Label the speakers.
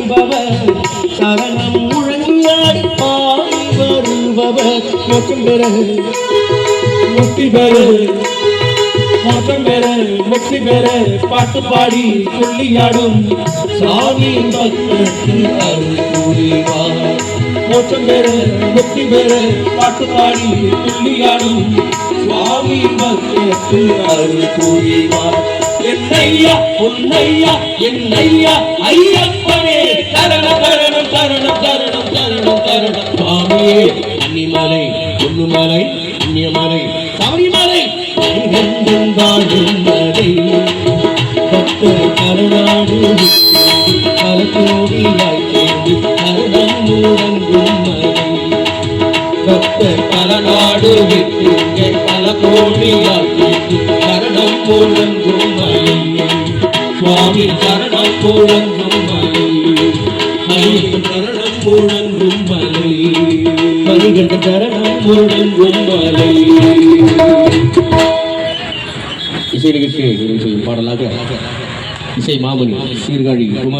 Speaker 1: என்பவர் சரணம் முழங்கியாடி பாடி வருபவர் மோட்சம் பெற முக்தி பெற மோட்சம் பெற முக்தி பெற பாட்டு பாடி சொல்லியாடும் சாமி பக்தருக்கு அருள் புரிவார் மோட்சம் பெற முக்தி பெற பாட்டு பாடி சொல்லியாடும் சுவாமி பக்தருக்கு அருள் புரிவார் என்னையா பொன்னையா என்னையா ஐயப்பனே சரணம் சரணம் சரணம் சரணம் சரணம் சரணம் சுவாமியே அன்னிமலை பொன்னுமலை புண்ணியமலை சபரிமலை வாழும் மலை பக்தர் கருணாடு பல கோடியாய் சேர்ந்து கருணம் முழங்கும் மலை பக்தர் பல நாடு விட்டு பல கோடியாய் சேர்ந்து கருணம் முழங்கும் மலை சுவாமி சரணம் முழங்கும் மலை சரணம் முழங்கும் மலை மணிகண்ட சரணம் முழங்கும் மலை. இசை நிகழ்ச்சியை பாடலாக இசை மாமணி சீர்காழி குமார்